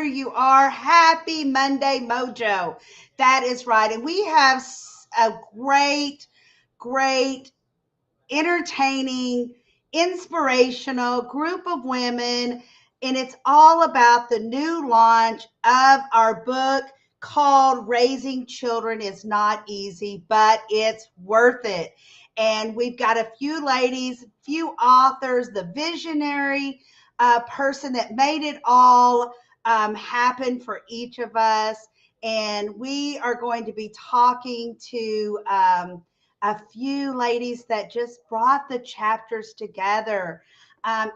you are. Happy Monday, Mojo. That is right. And we have a great, entertaining, inspirational group of women. And it's all about the new launch of our book called Raising Children is Not Easy, but It's Worth It. And we've got a few ladies, few authors, the visionary person that made it all happen for each of us. And we are going to be talking to a few ladies that just brought the chapters together.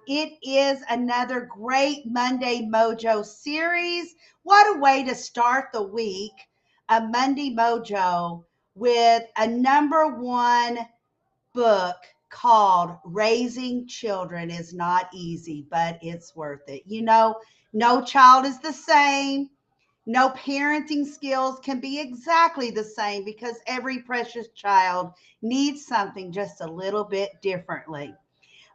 It is another great Monday Mojo series. What a way to start the week, a Monday Mojo with a number one book called Raising Children is Not Easy, but It's Worth It. No child is the same. No parenting skills can be exactly the same because every precious child needs something just a little bit differently.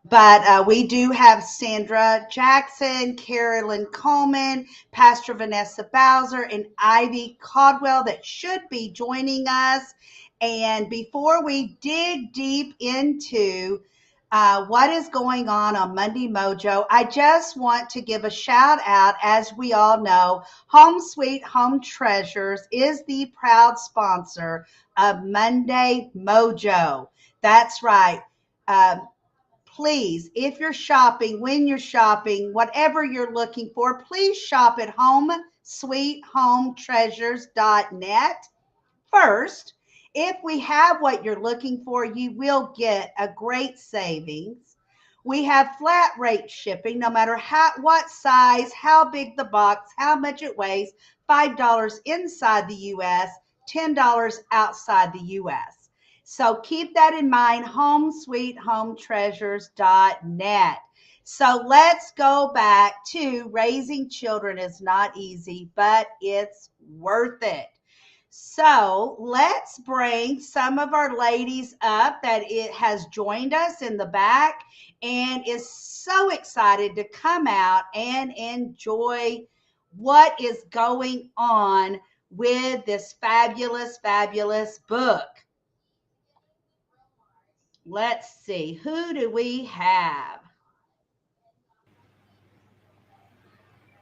But we do have Sandra Jackson, Carolyn Coleman, Pastor Vanessa Bowser, and Ivy Caldwell that should be joining us. And before we dig deep into what is going on Monday Mojo, I just want to give a shout out. As we all know, Home Sweet Home Treasures is the proud sponsor of Monday Mojo. That's right. Um, Please, if you're shopping, when you're shopping, whatever you're looking for, please shop at homesweethometreasures.net first. If we have what you're looking for, you will get a great savings. We have flat rate shipping, no matter what size, how big the box, how much it weighs, $5 inside the US, $10 outside the US. So keep that in mind, homesweethometreasures.net. So let's go back to raising children is not easy, but it's worth it. So let's bring some of our ladies up that it has joined us in the back and is so excited to come out and enjoy what is going on with this fabulous book. Let's see, who do we have?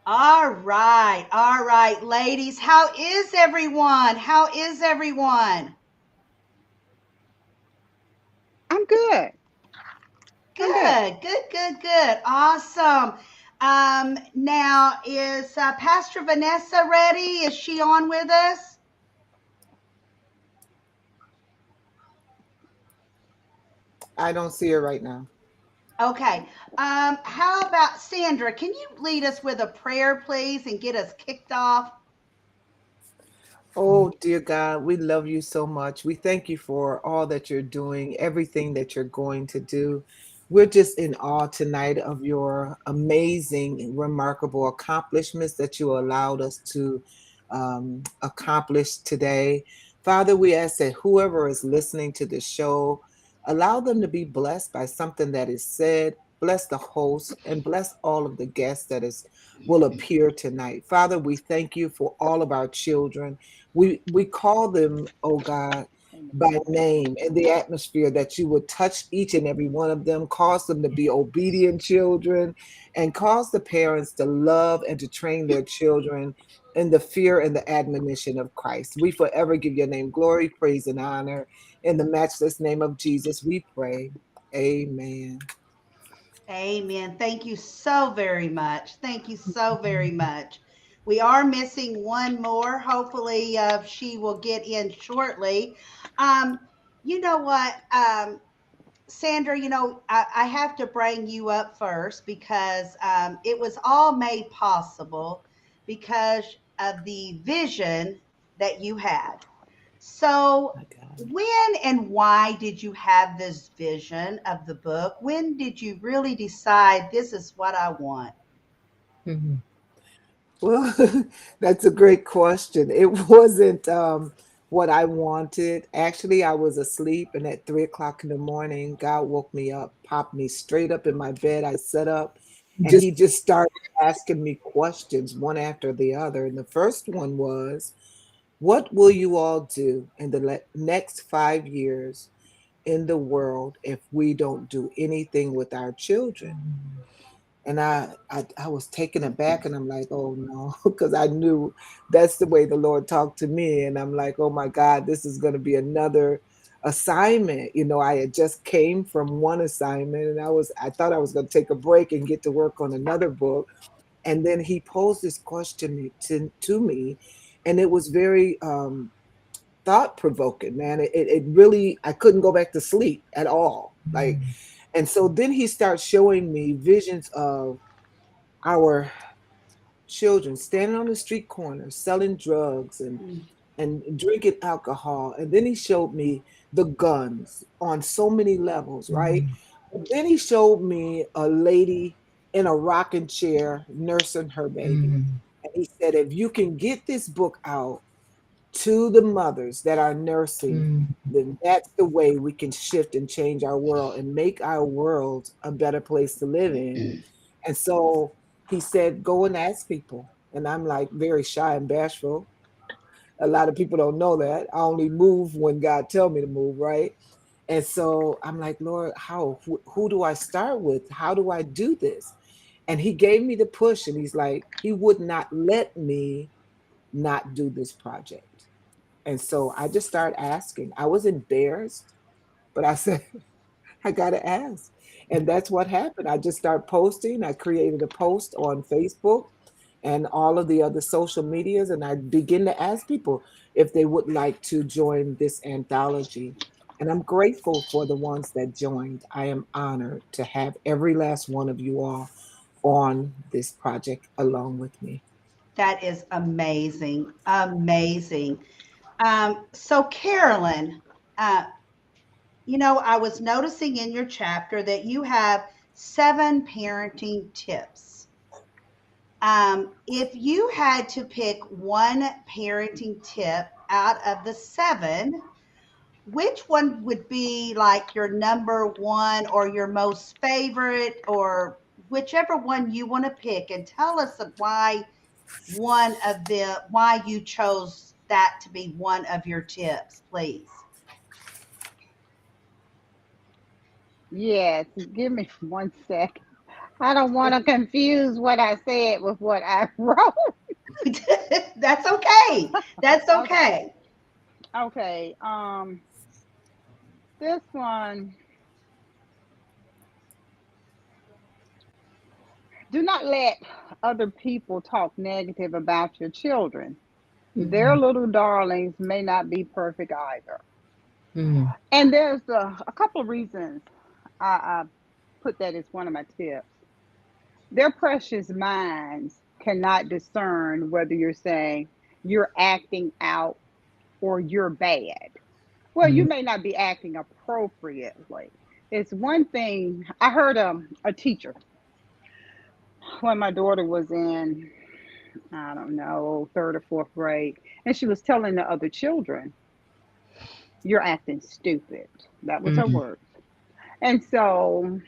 All right, ladies. How is everyone? How is everyone? I'm good. I'm good. Good. Awesome. Now is Pastor Vanessa ready? Is she on with us? I don't see her right now. Okay. How about Sandra? Can you lead us with a prayer, please, and get us kicked off? Oh, dear God, we love you so much. We thank you for all that you're doing, everything that you're going to do. We're just in awe tonight of your amazing and remarkable accomplishments that you allowed us to accomplish today. Father, we ask that whoever is listening to the show, allow them to be blessed by something that is said. Bless the host and bless all of the guests that is will appear tonight. Father, we thank you for all of our children. We call them, oh God, by name in the atmosphere, that you would touch each and every one of them, cause them to be obedient children, and cause the parents to love and to train their children in the fear and the admonition of Christ. We forever give your name glory, praise, and honor. In the matchless name of Jesus, we pray. Amen. Amen. Thank you so very much. Thank you so very much. We are missing one more. Hopefully, she will get in shortly. Um, you know what? Sandra, I have to bring you up first because it was all made possible because of the vision that you had. So, My God. when and why did you have this vision of the book? When did you really decide this is what I want? Mhm. Well, that's a great question. It wasn't what I wanted. Actually, I was asleep, and at 3 o'clock in the morning, God woke me up, popped me straight up in my bed. I sat up, and he just started asking me questions one after the other. And the first one was, what will you all do in the next 5 years in the world if we don't do anything with our children? And I was taken aback, and I'm like, oh no, because I knew that's the way the Lord talked to me. And I'm like, oh my God, this is going to be another assignment. I had just came from one assignment, and I thought I was going to take a break and get to work on another book. And then he posed this question to me, and it was very thought provoking, man. It really, I couldn't go back to sleep at all. Like, and so then he starts showing me visions of our children standing on the street corner selling drugs and drinking alcohol. And then he showed me the guns on so many levels, right? But then he showed me a lady in a rocking chair nursing her baby. And he said, if you can get this book out to the mothers that are nursing, then that's the way we can shift and change our world and make our world a better place to live in. And so he said, go and ask people. And I'm like very shy and bashful. A lot of people don't know that. I only move when God tell me to move, right? And so I'm like, Lord, how? Who do I start with? How do I do this? And he gave me the push, and he's like, he would not let me not do this project. And so I just started asking. I was embarrassed, but I said, I got to ask. And that's what happened. I just started posting. I created a post on Facebook and all of the other social medias, and I begin to ask people if they would like to join this anthology. And I'm grateful for the ones that joined. I am honored to have every last one of you all on this project along with me. That is amazing. Amazing. So, Carolyn, uh, I was noticing in your chapter that you have 7 parenting tips. If you had to pick one parenting tip out of the 7, which one would be like your number one or your most favorite, or whichever one you want to pick, and tell us why you chose that to be one of your tips, please. Yes, give me 1 sec. I don't want to confuse what I said with what I wrote. That's okay. That's Okay. okay. Okay. This one, do not let other people talk negative about your children. Their little darlings may not be perfect either. And there's a couple of reasons I put that as one of my tips. Their precious minds cannot discern whether you're saying you're acting out or you're bad. Well, you may not be acting appropriately. It's one thing. I heard a teacher when my daughter was in, I don't know, third or fourth grade, and she was telling the other children, you're acting stupid. That was her words. And so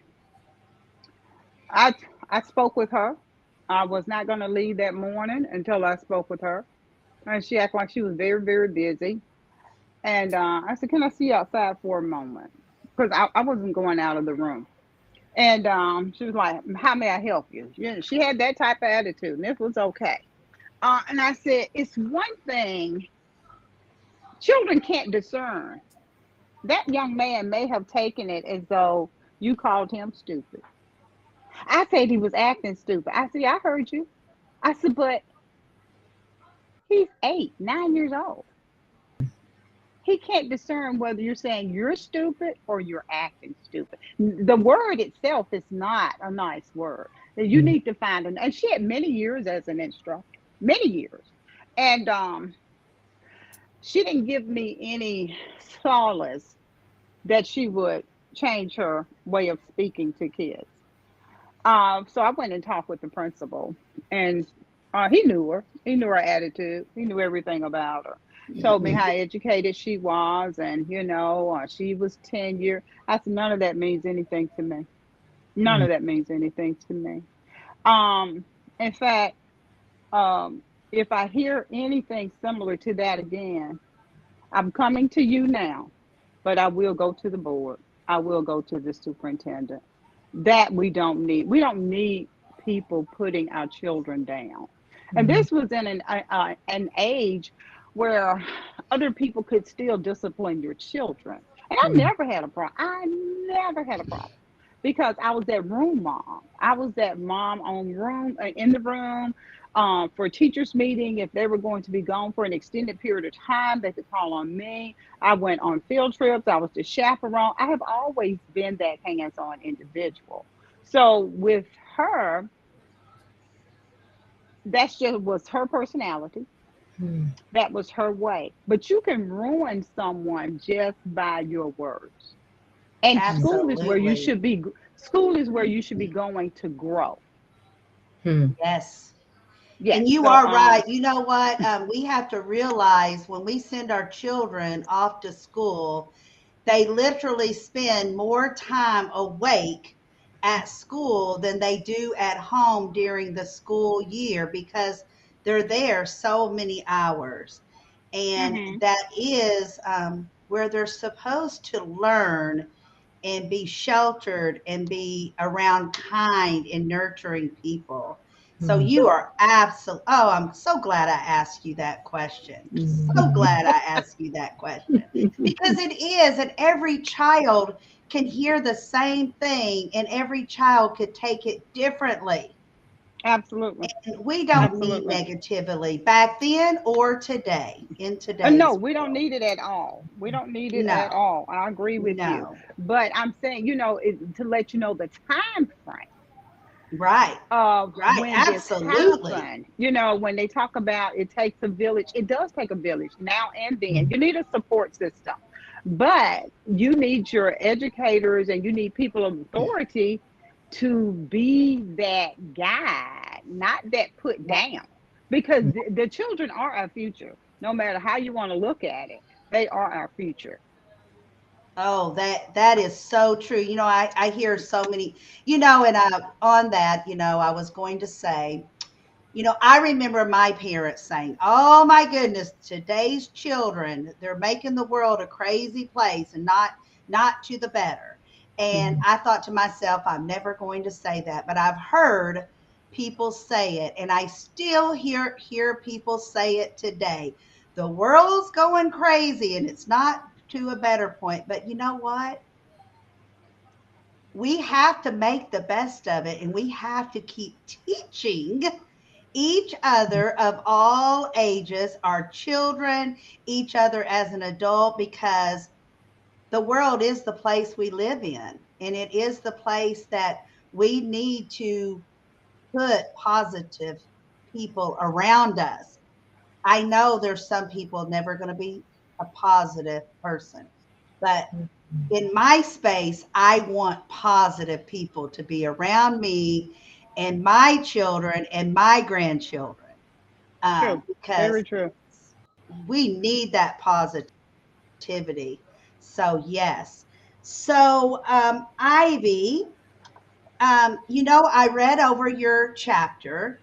I I spoke with her. I was not going to leave that morning until I spoke with her. And she acted like she was very, very busy. And I said, can I see you outside for a moment? Because I wasn't going out of the room. And she was like, how may I help you? She had that type of attitude, and this was okay. And I said, it's one thing children can't discern. That young man may have taken it as though you called him stupid. I said he was acting stupid. I said, yeah, I heard you. I said, but he's 8, 9 years old. He can't discern whether you're saying you're stupid or you're acting stupid. The word itself is not a nice word. You need to find an, and she had many years as an instructor, many years. And she didn't give me any solace that she would change her way of speaking to kids. So I went and talked with the principal, and he knew her. He knew her attitude. He knew everything about her. Told me how educated she was, and she was tenured. I said none of that means anything to me. None of that means anything to me. Um, in fact, um, if I hear anything similar to that again, I'm coming to you now, but I will go to the board. I will go to the superintendent. That we don't need. We don't need people putting our children down. And Mm, this was in an age where other people could still discipline your children. And I mm, never had a problem. I never had a problem because I was that room mom. I was that mom on room in the room for a teachers meeting. If they were going to be gone for an extended period of time, they could call on me. I went on field trips. I was the chaperone. I have always been that hands-on individual. So with her, that's just was her personality. mm, That was her way. But you can ruin someone just by your words. And mm, Absolutely. school is where you should be going to grow. mm, Yes. And Yes. you So are right. You know what? We have to realize when we send our children off to school, they literally spend more time awake at school than they do at home during the school year because they're there so many hours. And mhm. that is where they're supposed to learn and be sheltered and be around kind and nurturing people. So mm, you are absolutely, oh, I'm so glad I asked you that question. So mm. glad I asked you that question because it is, and every child can hear the same thing and every child could take it differently. Absolutely. And we don't need Absolutely. negativity back then or today in No, today's we don't world. need it at all. We don't need it at No, all. I agree with you. no. But I'm saying, to let you know the time frame Right, of right. when this Absolutely. happened. When they talk about it takes a village, it does take a village now and then. Mm, You need a support system, but you need your educators and you need people of authority to be that guide, not that put down, because mm, the children are our future. No matter how you want to look at it, they are our future. Oh, that is so true. I hear so many, and on that, I was going to say, I remember my parents saying, "Oh my goodness, today's children, they're making the world a crazy place and not to the better." And mm, I thought to myself, I'm never going to say that, but I've heard people say it and I still hear people say it today. The world's going crazy and it's not to a better point, but you know what? We have to make the best of it and we have to keep teaching each other of all ages, our children, each other as an adult, because the world is the place we live in. And it is the place that we need to put positive people around us. I know there's some people never going to be a positive person, but mm, in my space, I want positive people to be around me and my children and my grandchildren True. because Very true. we need that positivity. So, yes. So, Ivy, I read over your chapter.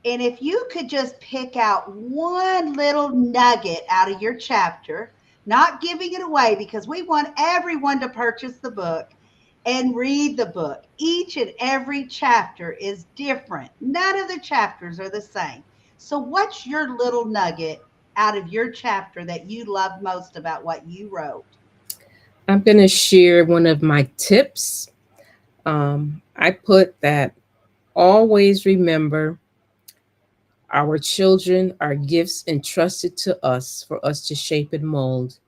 And if you could just pick out one little nugget out of your chapter, not giving it away because we want everyone to purchase the book and read the book. Each and every chapter is different. None of the chapters are the same. So, what's your little nugget out of your chapter that you love most about what you wrote? I'm going to share one of my tips. I put that always remember our children are gifts entrusted to us for us to shape and mold,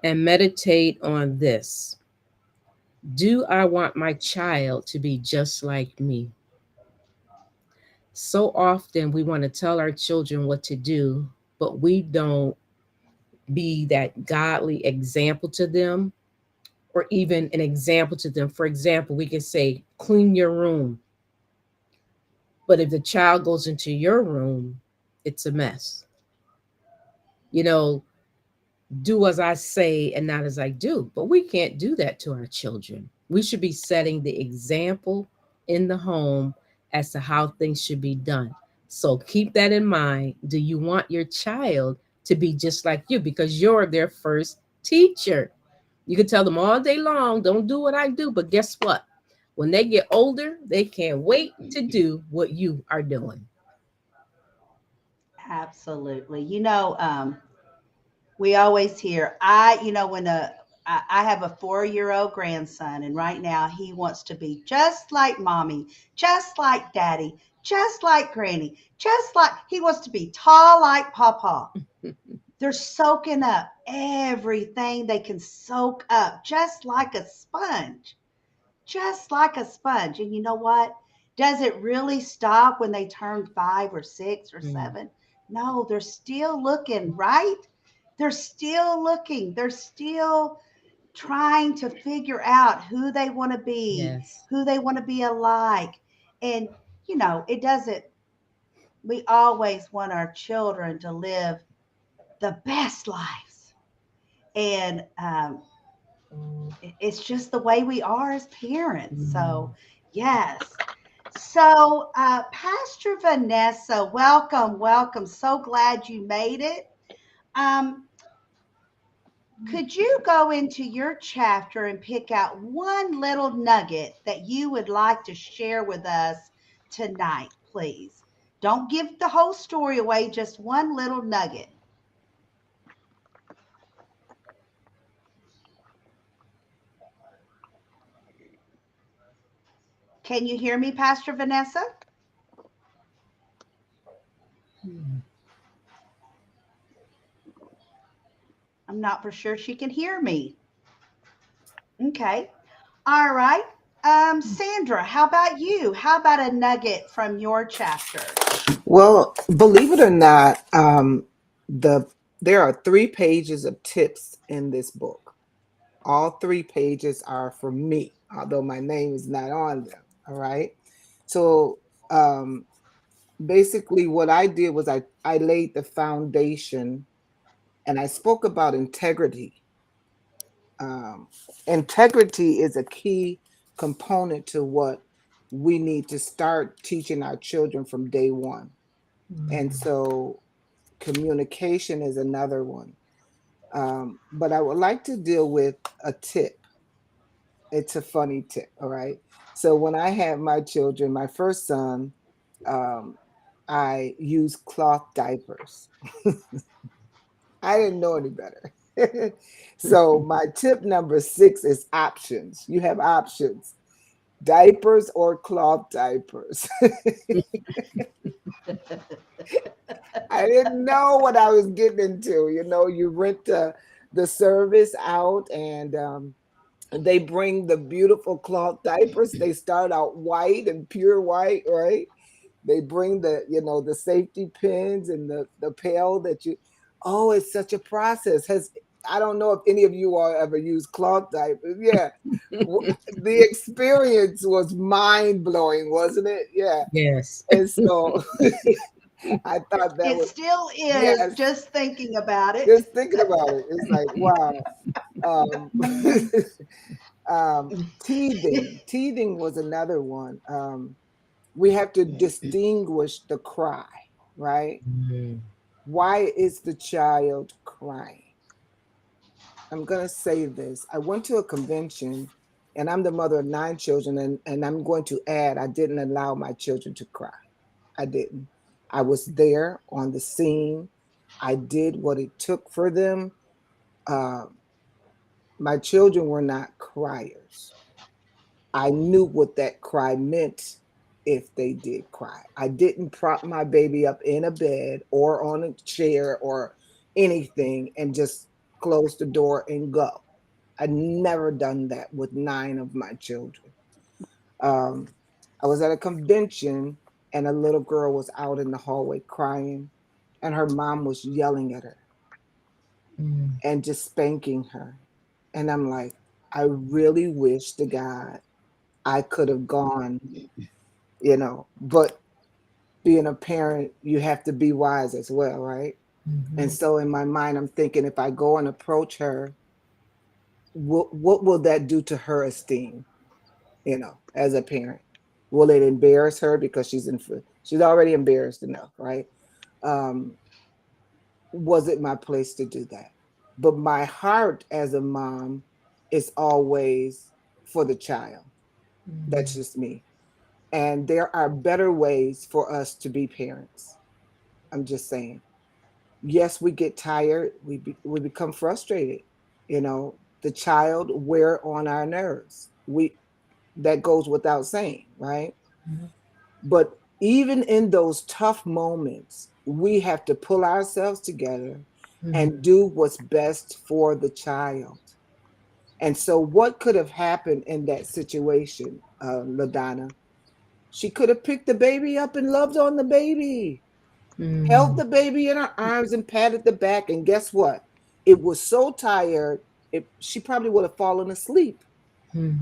and meditate on this. Do I want my child to be just like me? So often we want to tell our children what to do, but we don't be that godly example to them or even an example to them. For example, we can say, clean your room. But if the child goes into your room, it's a mess. You know, do as I say and not as I do. But we can't do that to our children. We should be setting the example in the home as to how things should be done. So keep that in mind. Do you want your child to be just like you? Because you're their first teacher. You can tell them all day long, don't do what I do. But guess what? When they get older, they can't wait to do what you are doing. Absolutely. We always hear, when I have a 4-year old grandson, and right now he wants to be just like mommy, just like daddy, just like granny, just like he wants to be tall like papa. They're soaking up everything they can soak up, just like a sponge. And you know what? Does it really stop when they turn 5 or 6 or 7? No, they're still looking, right? They're still looking. They're still trying to figure out who they want to be, Yes. who they want to be alike. And, it doesn't, we always want our children to live the best lives. And it's just the way we are as parents. Mm. So, yes. So, Pastor Vanessa, welcome, welcome. So glad you made it. Um, could you go into your chapter and pick out one little nugget that you would like to share with us tonight, please? Don't give the whole story away, just one little nugget. Can you hear me, Pastor Vanessa? Mm. I'm not for sure she can hear me. Okay. All right. Sandra, how about you? How about a nugget from your chapter? Well, believe it or not, the there are 3 pages of tips in this book. All 3 pages are for me, although my name is not on them. All right. So basically, what I did was I laid the foundation and I spoke about integrity. Um, Integrity is a key component to what we need to start teaching our children from day one. And Mm. so communication is another one. But I would like to deal with a tip. It's a funny tip, all right? So when I had my children, my first son, um, I used cloth diapers. I didn't know any better. So my tip number 6 is options. You have options: diapers or cloth diapers. I didn't know what I was getting into. You rent the service out, and they bring the beautiful cloth diapers. They start out white and pure white, right? They bring the safety pins and the pail that you. Oh, it's such a process. I don't know if any of you all ever used cloth diapers. Yeah, the experience was mind blowing, wasn't it? Yeah, Yes. and so I thought that It was, still is, yes. just thinking about it. Just thinking about it, it's like wow. Um, teething was another one. We have to distinguish the cry, right? Mm. Why is the child crying? I'm going to say this. I went to a convention, and I'm the mother of 9 children, and I'm going to add, I didn't allow my children to cry. I didn't. I was there on the scene. I did what it took for them. Uh, my children were not criers. I knew what that cry meant if they did cry. I didn't prop my baby up in a bed or on a chair or anything and just close the door and go. I'd never done that with 9 of my children. Um, I was at a convention, and a little girl was out in the hallway crying, and her mom was yelling at her Mm. and just spanking her. And I'm like, I really wish to God I could have gone. But being a parent, you have to be wise as well, right? And Mhm. so in my mind, I'm thinking, if I go and approach her, what will that do to her esteem, as a parent? Will it embarrass her because she's already embarrassed enough, right? Um, was it my place to do that? But my heart as a mom is always for the child. That's Mm, just me. And there are better ways for us to be parents. I'm just saying. Yes, we get tired. We become frustrated. The child wear on our nerves. That goes without saying, right? mhm, But even in those tough moments, we have to pull ourselves together mhm, and do what's best for the child. And so, what could have happened in that situation, LaDonna? She could have picked the baby up and loved on the baby, held mm, the baby in her arms and patted the back. And guess what? It was so tired, she probably would have fallen asleep mm,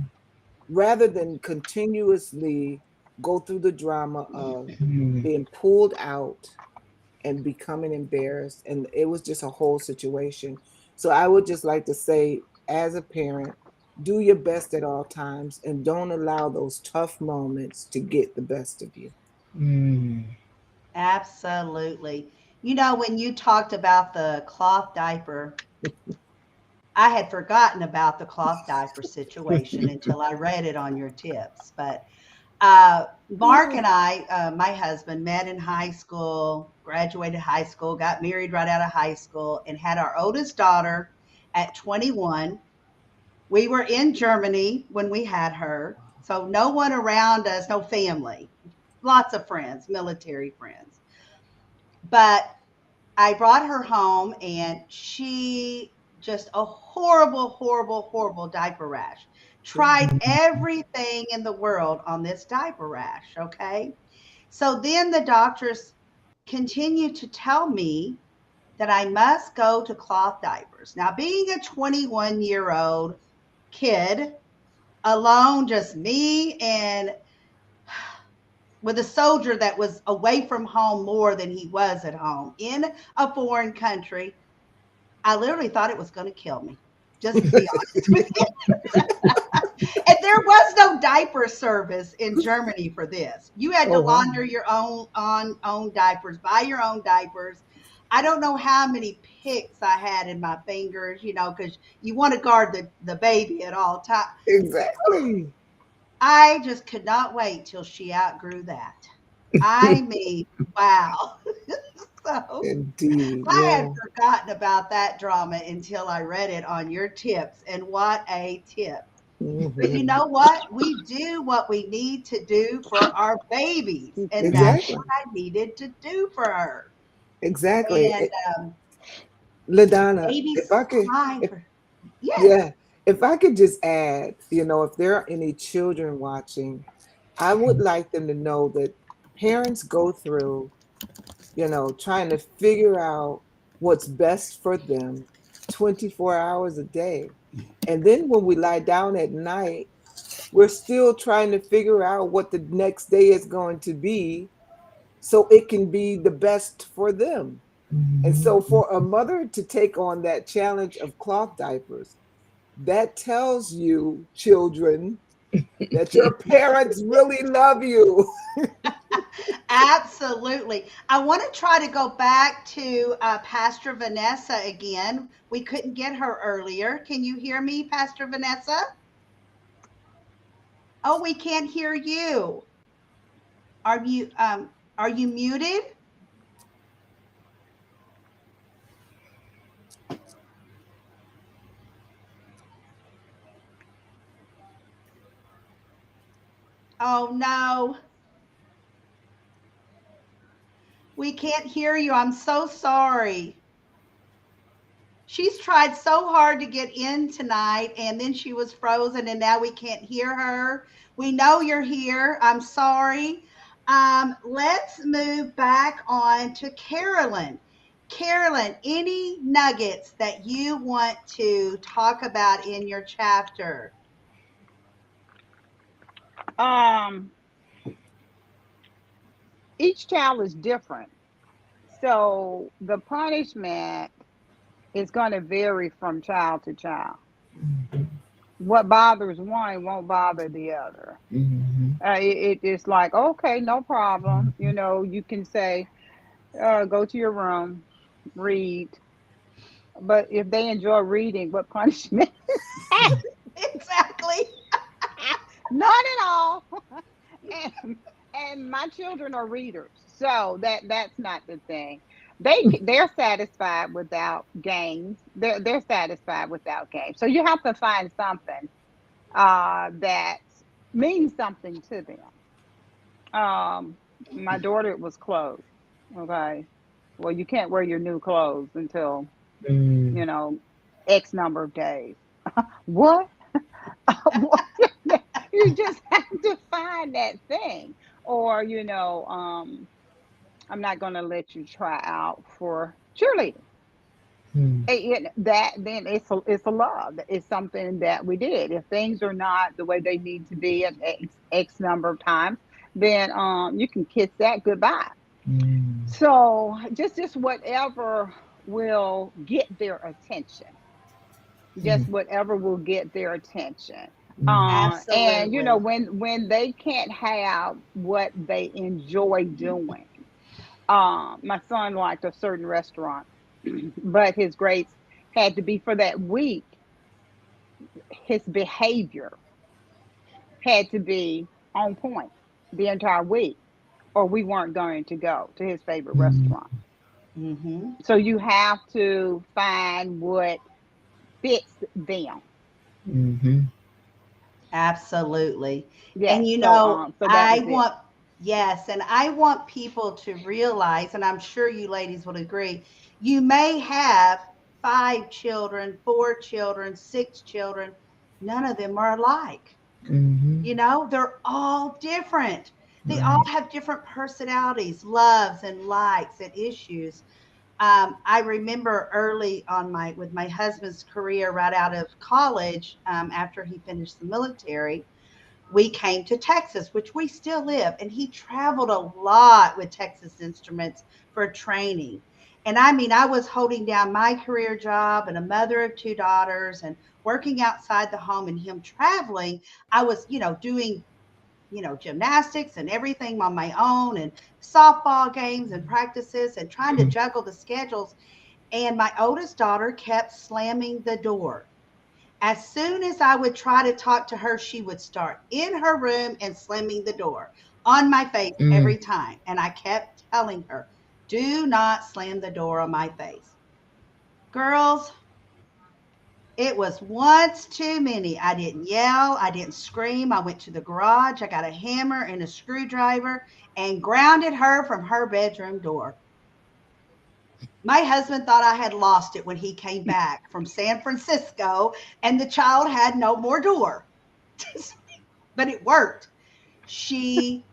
rather than continuously go through the drama of mm, being pulled out and becoming embarrassed. And it was just a whole situation. So I would just like to say, as a parent, do your best at all times and don't allow those tough moments to get the best of you. mm. Absolutely. When you talked about the cloth diaper, I had forgotten about the cloth diaper situation until I read it on your tips. But Mark and I, my husband, met in high school, graduated high school, got married right out of high school, and had our oldest daughter at 21. We were in Germany when we had her. So no one around us, no family, lots of friends, military friends. But I brought her home and she just a horrible, horrible, horrible diaper rash. Tried everything in the world on this diaper rash. Okay. So then the doctors continued to tell me that I must go to cloth diapers. Now, being a 21-year-old kid, alone, just me and with a soldier that was away from home more than he was at home in a foreign country, I literally thought it was going to kill me, just to be honest with you. And there was no diaper service in Germany for this. You had to Oh, wow. launder your own diapers, buy your own diapers. I don't know how many picks I had in my fingers, because you want to guard the baby at all times. Exactly. I just could not wait till she outgrew that. I mean, wow. So Indeed. I had Yeah. forgotten about that drama until I read it on your tips. And what a tip. But you Hmm. know what? We do what we need to do for our babies. And that's Exactly. what I needed to do for her. Exactly. And LaDonna, if babies I could, cry if, for, yes. yeah, if I could just add, if there are any children watching, I would like them to know that parents go through, trying to figure out what's best for them 24 hours a day. And then when we lie down at night, we're still trying to figure out what the next day is going to be so it can be the best for them. And Mhm. so for a mother to take on that challenge of cloth diapers, that tells you, children, that your parents really love you. Absolutely. I want to try to go back to Pastor Vanessa again. We couldn't get her earlier. Can you hear me, Pastor Vanessa? Oh, we can't hear you. Are you muted? Oh no, we can't hear you. I'm so sorry. She's tried so hard to get in tonight and then she was frozen and now we can't hear her. We know you're here. I'm sorry. Let's move back on to Carolyn. Carolyn, any nuggets that you want to talk about in your chapter? Um, each child is different. So the punishment is going to vary from child to child. what bothers one won't bother the other. Mhm. It's like, okay, no problem. You can say, go to your room, read. But if they enjoy reading, what punishment is that? Exactly. None at all. and and my children are readers, so that's not the thing. They're satisfied without games. They're satisfied without games. So you have to find something that means something to them. My daughter was clothes. Okay, well, you can't wear your new clothes until Mm. you know X number of days. What? What? You just have to find that thing, or I'm not going to let you try out for cheerleading. Mm. That then it's a love. It's something that we did. If things are not the way they need to be at X number of times, then you can kiss that goodbye. Mm. So just whatever will get their attention. Mm. Just whatever will get their attention. Mm. And Absolutely. when they can't have what they enjoy doing. My son liked a certain restaurant, but his grades had to be for that week. His behavior had to be on point the entire week, or we weren't going to go to his favorite Mm. restaurant. Hmm. So you have to find what fits them. Mhm. Absolutely. And Yes. So that I was it. want, yes, and I want people to realize, and I'm sure you ladies would agree, you may have 5 children, 4 children, 6 children. None of them are alike. Mhm. They're all different. They all Right. have different personalities, loves and likes and issues. I remember early on with my husband's career right out of college, after he finished the military, we came to Texas, which we still live, and he traveled a lot with Texas Instruments for training. And I mean, I was holding down my career job and a mother of 2 daughters and working outside the home and him traveling. I was, doing gymnastics and everything on my own and softball games and practices and trying to Mm. juggle the schedules. And my oldest daughter kept slamming the door. As soon as I would try to talk to her, she would start in her room and slamming the door on my face Mm. every time. And I kept telling her, do not slam the door on my face. Girls, it was once too many. I didn't yell. I didn't scream. I went to the garage. I got a hammer and a screwdriver and grounded her from her bedroom door. My husband thought I had lost it when he came back from San Francisco and the child had no more door. But it worked. She,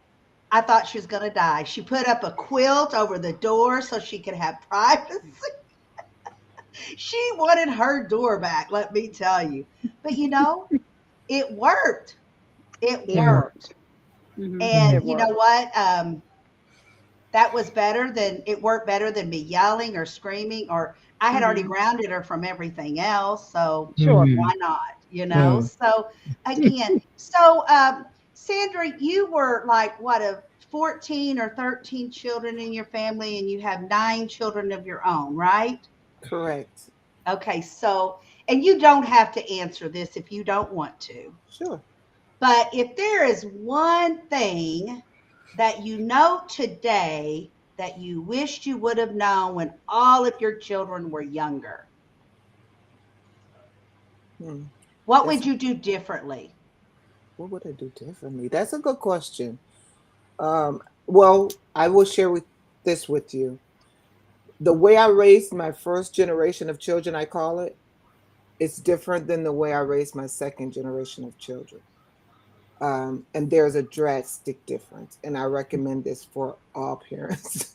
I thought she was going to die. She put up a quilt over the door so she could have privacy. She wanted her door back, let me tell you. But it worked. It It Mm. worked. worked. Hmm. And It Mm. you know worked. what? That was it worked better than me yelling or screaming, or I had already Hmm. grounded her from everything else. So Sure. why Mm. not? Mm. So again, Sandra, you were like what, a 14 or 13 children in your family, and you have 9 children of your own, right? Correct. Okay, so, and you don't have to answer this if you don't want to. Sure. But if there is one thing that you know today that you wished you would have known when all of your children were younger, Hmm. what That's would you do differently? what would I do differently? That's a good question. Well, I will share this with you. The way I raised my first generation of children, I call it, it's different than the way I raised my second generation of children. And there's a drastic difference, and I recommend this for all parents.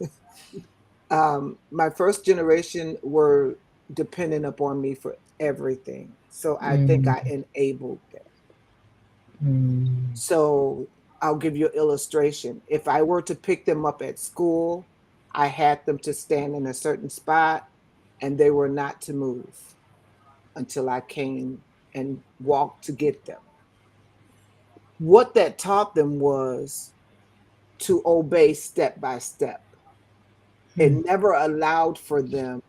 My first generation were dependent upon me for everything. So I think Mm. I enabled them. Mm. So I'll give you an illustration. If I were to pick them up at school, I had them to stand in a certain spot and they were not to move until I came and walk to get them. What that taught them was to obey step by step. It Hmm. never allowed for them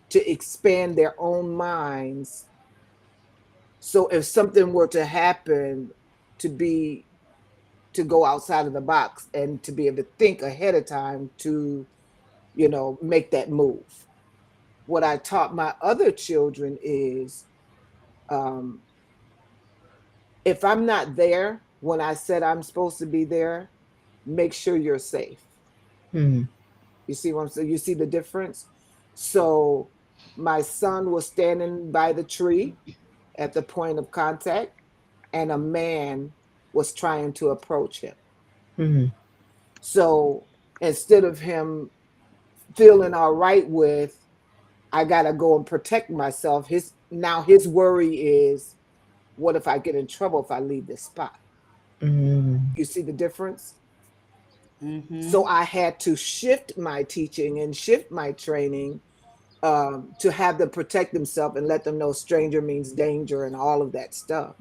to expand their own minds. So if something were to happen, to be to go outside of the box and to be able to think ahead of time to, make that move. What I taught my other children is, um, if I'm not there when I said I'm supposed to be there, make sure you're safe. Hmm. You see what I'm saying? You see the difference? So my son was standing by the tree at the point of contact, and a man was trying to approach him. Hmm. So instead of him feeling all right with, I gotta go and protect myself, his worry is, what if I get in trouble if I leave this spot? Hmm. You see the difference? So Mm-hmm. I had to shift my teaching and shift my training, to have them protect themselves and let them know stranger means danger and all of that stuff.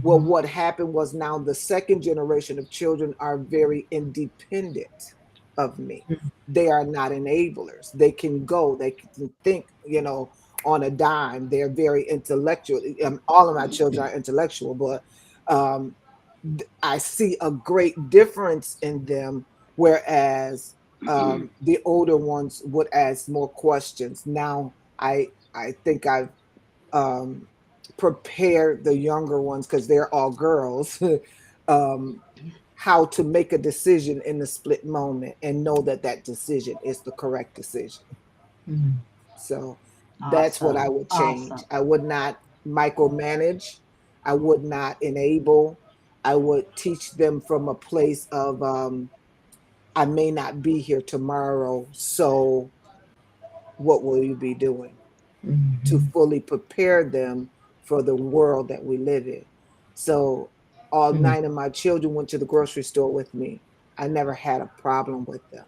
Well, Hmm. what happened was now the second generation of children are very independent of me. They are not enablers. They can go, they can think, on a dime. They're very intellectual. All of my children are intellectual, but um, I see a great difference in them, whereas the older ones would ask more questions. Now I think I've um, prepare the younger ones, because they're all girls, um, how to make a decision in the split moment and know that that decision is the correct decision. Hmm. So that's what I Awesome. would change. Awesome. I would not micromanage. I would not enable. I would teach them from a place of, I may not be here tomorrow. So what will you be doing to Hmm. fully prepare them for the world that we live in? So all Hmm. 9 of my children went to the grocery store with me. I never had a problem with them.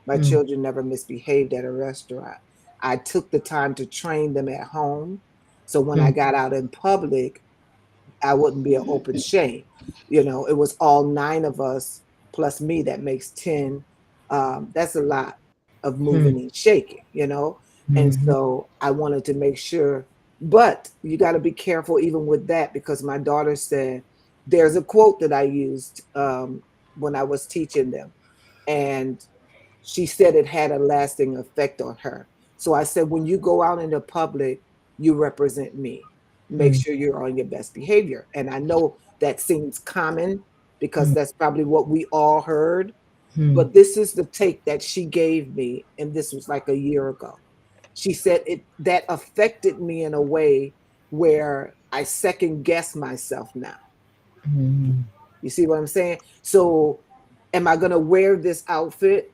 My Hmm. children never misbehaved at a restaurant. I took the time to train them at home. So when I Hmm. got out in public, I wouldn't be an open shame. It was all 9 of us plus me that makes 10. That's a lot of Hmm. moving and shaking. And Hmm. so I wanted to make sure, but you got to be careful even with that, because my daughter said, there's a quote that I used when I was teaching them. And she said it had a lasting effect on her. So I said, when you go out in the public, you represent me. Make Hmm. sure you're on your best behavior. And I know that seems common, because Hmm. that's probably what we all heard. Hmm. But this is the take that she gave me. And this was like a year ago. She said it that affected me in a way where I second guess myself now. Hmm. You see what I'm saying? So, am I going to wear this outfit?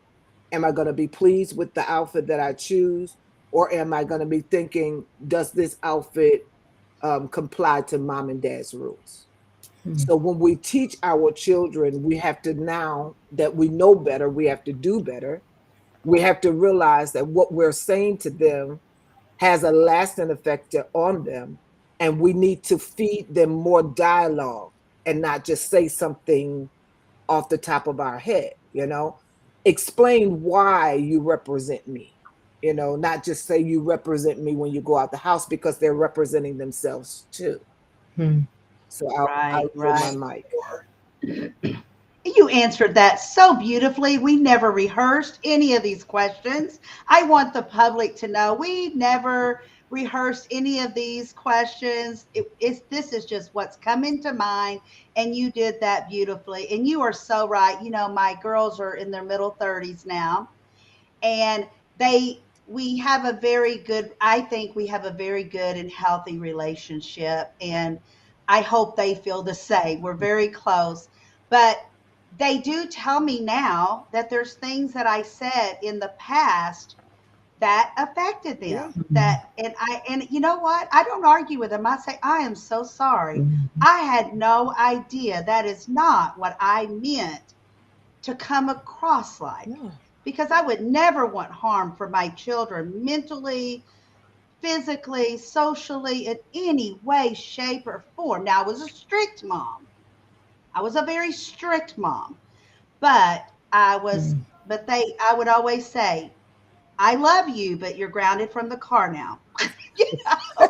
Am I going to be pleased with the outfit that I choose? Or am I going to be thinking, does this outfit comply to mom and dad's rules? Hmm. So, when we teach our children, we have to, now that we know better, we have to do better. We have to realize that what we're saying to them has a lasting effect on them. And we need to feed them more dialogue and not just say something off the top of our head. Explain why you represent me, not just say you represent me when you go out the house, because they're representing themselves too. Hmm. So I'll Right, yield my right. mic. You answered that so beautifully. We never rehearsed any of these questions. I want the public to know we never rehearsed any of these questions. This is just what's come into mind, and you did that beautifully. And you are so right. My girls are in their middle 30s now, and we have a very good, I think we have a very good and healthy relationship, and I hope they feel the same. We're very close, but they do tell me now that there's things that I said in the past that affected Yeah. them, and you know what, I don't argue with them. I say, I am so sorry. Hmm. I had no idea. That is not what I meant to come across like, No. because I would never want harm for my children mentally, physically, socially, in any way, shape, or form. Now, I was a strict mom. I was a very strict mom, but I was, Mm. but I would always say, I love you, but you're grounded from the car now. You know?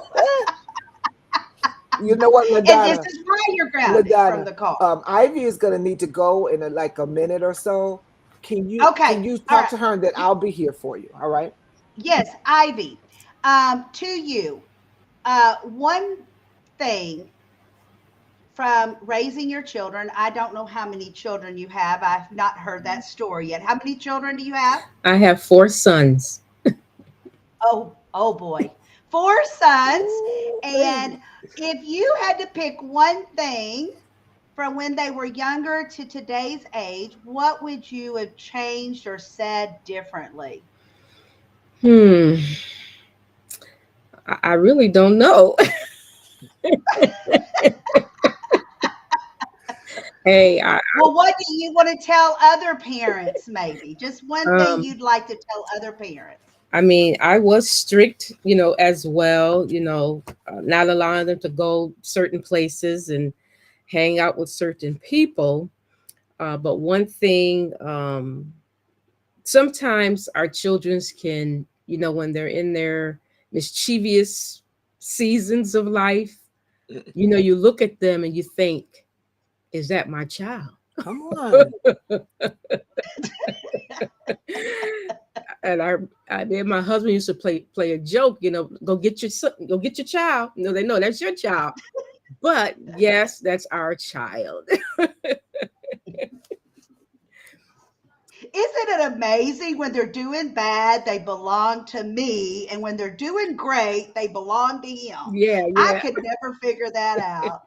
You know what, And this LaDonna? is why you're grounded from LaDonna, the car. Ivy is gonna need to go in like a minute or so. Okay. Can you All talk right. to her and that I'll be here for you? All right. Yes, Ivy. To you, one thing from raising your children. I don't know how many children you have. I've not heard that story yet. How many children do you have? I have 4 sons. Oh boy. Four sons. Ooh, And baby. if you had to pick one thing from when they were younger to today's age, what would you have changed or said differently? Hmm. I really don't know. Hey, Well, what do you want to tell other parents, maybe? Just one thing um, you'd like to tell other parents. I mean, I was strict, as well, not allowing them to go certain places and hang out with certain people. But one thing, sometimes our children's can, when they're in their mischievous seasons of life, you look at them and you think, is that my child? Come on. And me and my husband used to play a joke, go get your son, go get your child. They know that's your child. But yes, that's our child. Isn't it amazing when they're doing bad, they belong to me, and when they're doing great, they belong to him? Yeah, I yeah. could never figure that out.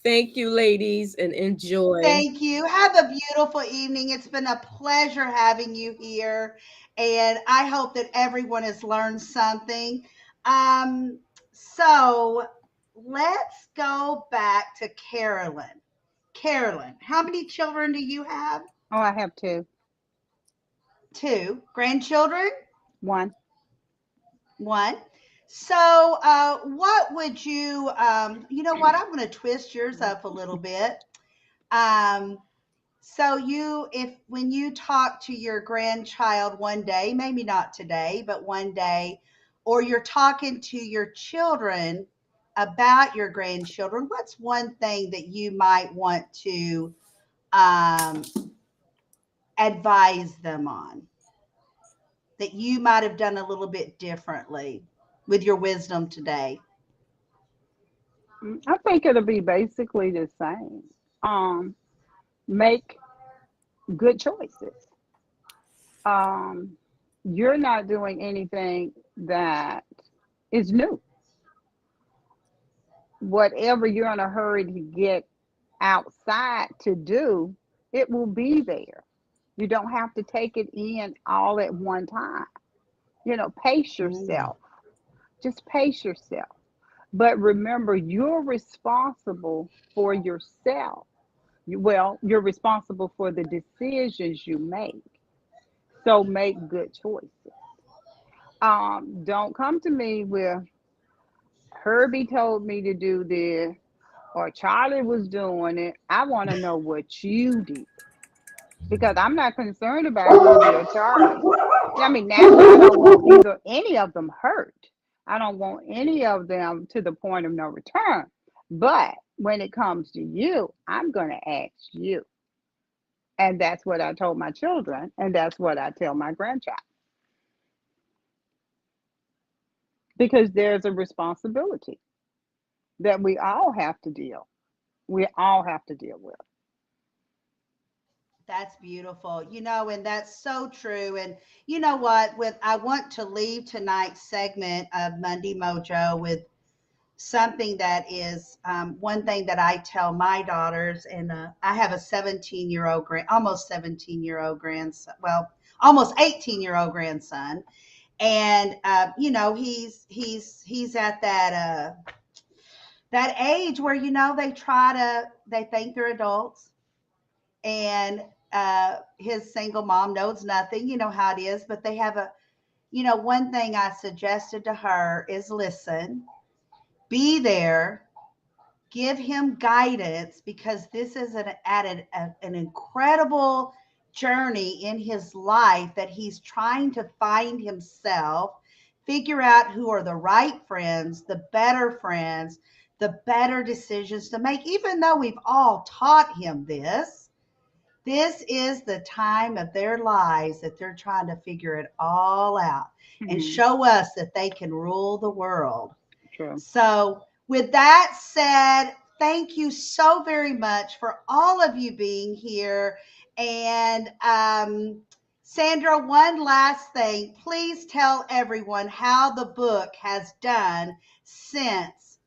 Thank you, ladies, and enjoy. Thank you. Have a beautiful evening. It's been a pleasure having you here, and I hope that everyone has learned something. So let's go back to Carolyn. Carolyn, how many children do you have? Oh, I have two. Two. Grandchildren? One. One. So, what would you, you know what? I'm going to twist yours up a little bit. Um, so if when you talk to your grandchild one day, maybe not today, but one day, or you're talking to your children about your grandchildren, what's one thing that you might want to um, advise them on that you might have done a little bit differently with your wisdom today? I think it'll be basically the same. Um, Make good choices. Um, you're not doing anything that is new. Whatever you're in a hurry to get outside to do, it will be there. You don't have to take it in all at one time. Pace Mm, yourself. Just pace yourself. But remember, you're responsible for yourself. You're responsible for the decisions you make. So make good choices. Don't come to me with Herbie told me to do this or Charlie was doing it. I want to know what you did because I'm not concerned about Herbie or Charlie. I mean, naturally, I don't want either any of them hurt. I don't want any of them to the point of no return. But when it comes to you, I'm going to ask you. And that's what I told my children, and that's what I tell my grandchild because there's a responsibility that we all have to deal with. that's beautiful. And that's so true. And you know what? I want to leave tonight's segment of Monday Mojo with something that is one thing that I tell my daughters, and I have a 17-year-old almost 17-year-old grandson, well, almost 18-year-old grandson, and he's at that age where they think they're adults, and his single mom knows nothing. You know how it is, but they have a, one thing I suggested to her is listen, be there, give him guidance because this is an incredible journey in his life that he's trying to find himself, figure out who are the right friends, the better decisions to make. Even though we've all taught him this is the time of their lives that they're trying to figure it all out and Hmm. show us that they can rule the world. True. So, with that said, thank you so very much for all of you being here. And Sandra, one last thing. Please tell everyone how the book has done since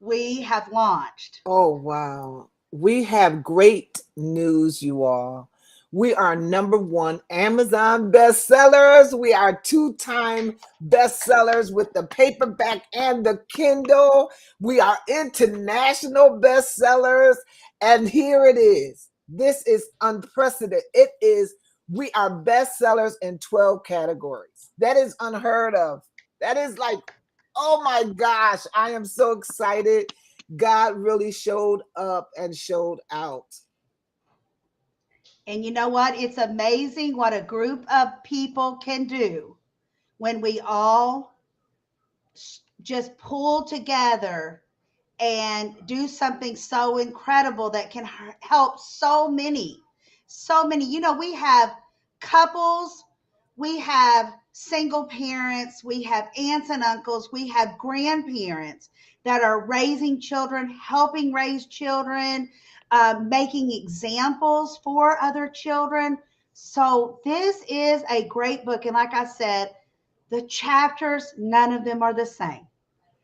we have launched. Oh, wow. We have great news, you all. We are number one Amazon bestsellers. We are two-time bestsellers with the paperback and the Kindle. We are international bestsellers. And here it is. This is unprecedented. We are bestsellers in 12 categories. That is unheard of. That is like, oh my gosh, I am so excited. God really showed up and showed out. And you know what? It's amazing what a group of people can do when we all just pull together and do something so incredible that can help so many. We have couples, we have single parents, we have aunts and uncles, we have grandparents that are raising children, helping raise children, making examples for other children. So this is a great book, and like I said, the chapters, none of them are the same.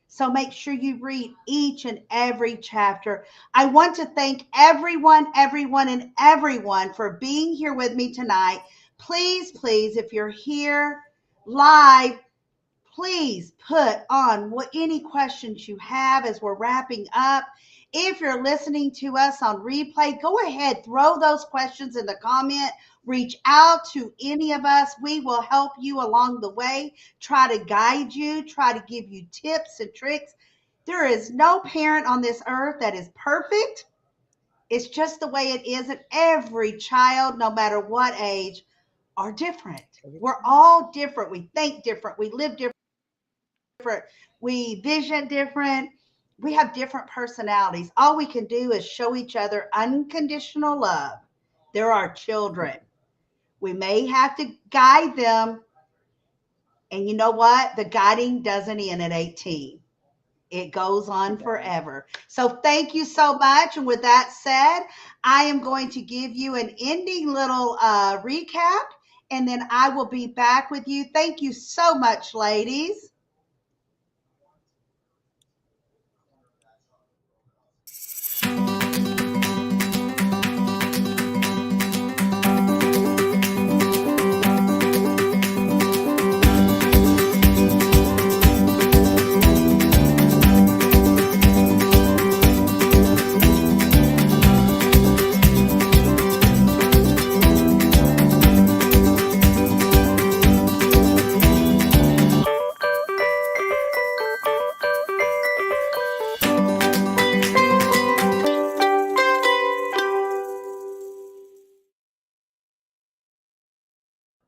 So make sure you read each and every chapter. I want to thank and everyone for being here with me tonight. Please, please, if you're here live, please put on any questions you have as we're wrapping up. If you're listening to us on replay, go ahead, throw those questions in the comment. Reach out to any of us. We will help you along the way, try to guide you, try to give you tips and tricks. There is no parent on this earth that is perfect. It's just the way it is. And every child, no matter what age, are different. We're all different. We think different. We live different, we vision different, we have different personalities. All we can do is show each other unconditional love. They're our children. We may have to guide them, and you know what? The guiding doesn't end at 18. It goes on forever. So thank you so much. And with that said, I am going to give you an ending little recap, and then I will be back with you. Thank you so much, ladies.